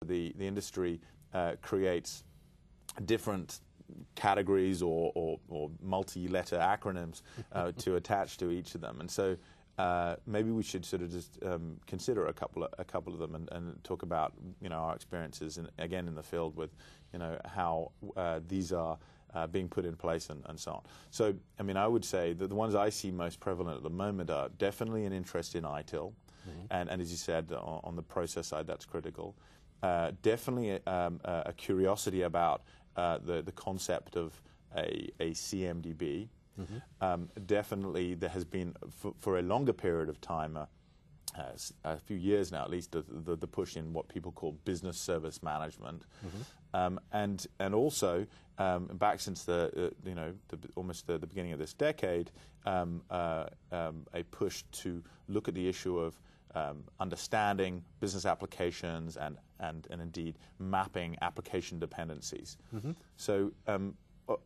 The industry creates different categories or multi-letter acronyms to attach to each of them, and so maybe we should sort of just consider a couple of them and talk about our experiences again in the field with how these are being put in place and so on. So I mean, I would say that the ones I see most prevalent at the moment are definitely an interest in ITIL, and as you said, on the process side, that's critical. Definitely a curiosity about the concept of a CMDB. Definitely there has been, for a longer period of time, a few years now at least, the push in what people call business service management. And also, back since almost the beginning of this decade, a push to look at the issue of understanding business applications and indeed mapping application dependencies. So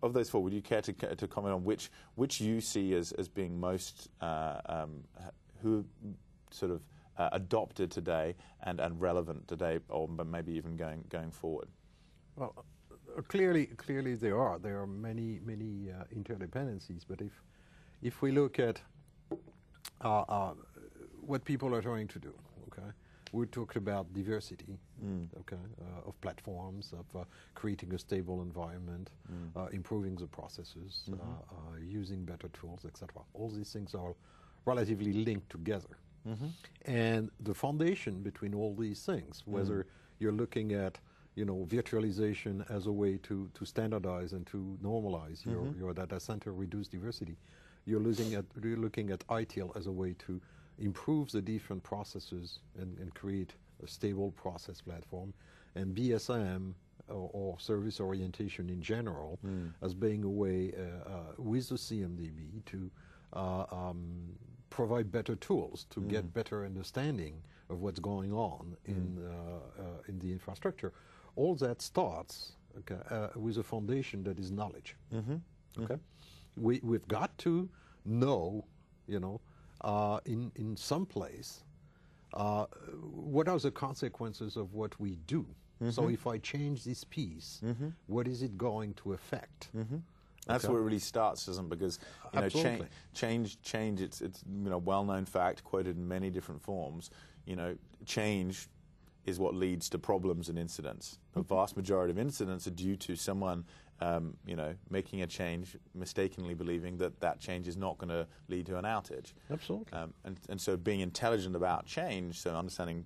of those four, would you care to comment on which you see as being most who sort of adopted today and relevant today, or maybe even going forward? Well, clearly there are many interdependencies. But if we look at what people are trying to do, okay, we talked about diversity, okay, of platforms, of creating a stable environment, improving the processes, using better tools, etc. All these things are relatively linked together. And the foundation between all these things, whether you're looking at virtualization as a way to standardize and to normalize your data center, reduce diversity, you're looking at ITIL as a way to improve the different processes and create a stable process platform, and BSM or service orientation in general as being a way with the CMDB to provide better tools to get better understanding of what's going on in the infrastructure. All that starts with a foundation that is knowledge. Okay, we've got to know, in some place, what are the consequences of what we do. So if I change this piece, what is it going to affect? That's where it really starts, isn't it? Because change. It's well-known fact, quoted in many different forms. Change is what leads to problems and incidents. The vast majority of incidents are due to someone, making a change, mistakenly believing that change is not going to lead to an outage. Absolutely. And so being intelligent about change, so understanding,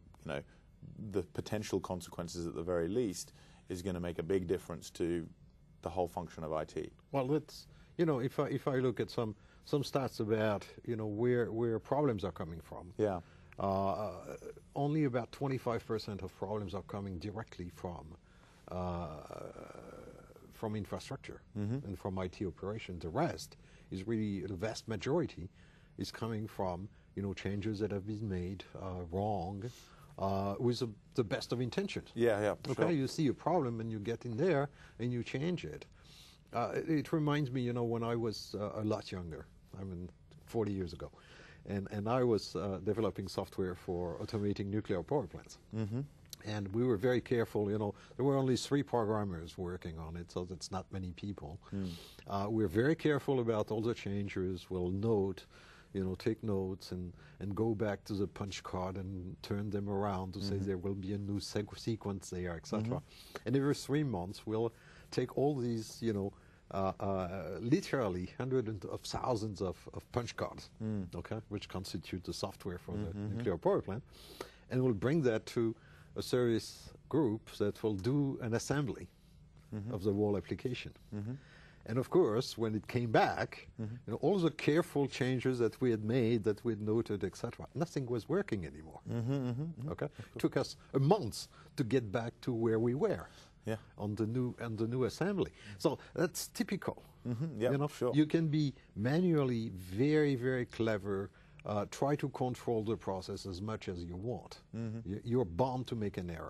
the potential consequences at the very least, is going to make a big difference to the whole function of IT. Well, let's, if I look at some stats about, where problems are coming from. Yeah. Only about 25% of problems are coming directly from infrastructure and from IT operation. The rest is really, the vast majority is coming from, changes that have been made wrong with the best of intentions. Yeah, okay, sure. You see a problem and you get in there and you change it. It reminds me, when I was a lot younger, 40 years ago, and I was developing software for automating nuclear power plants. And we were very careful, there were only 3 programmers working on it, so that's not many people. We're very careful about all the changes. We'll note, take notes and go back to the punch card and turn them around to say there will be a new sequence there, etc. And every 3 months, we'll take all these, literally hundreds of thousands of punch cards, okay, which constitute the software for the nuclear power plant, and we'll bring that to a service group that will do an assembly of the whole application. And of course, when it came back, all the careful changes that we had made, that we had noted, etc., nothing was working anymore. Okay, it took us a month to get back to where we were on the new assembly. So that's typical. Sure. You can be manually very, very clever. Try to control the process as much as you want. You're bound to make an error.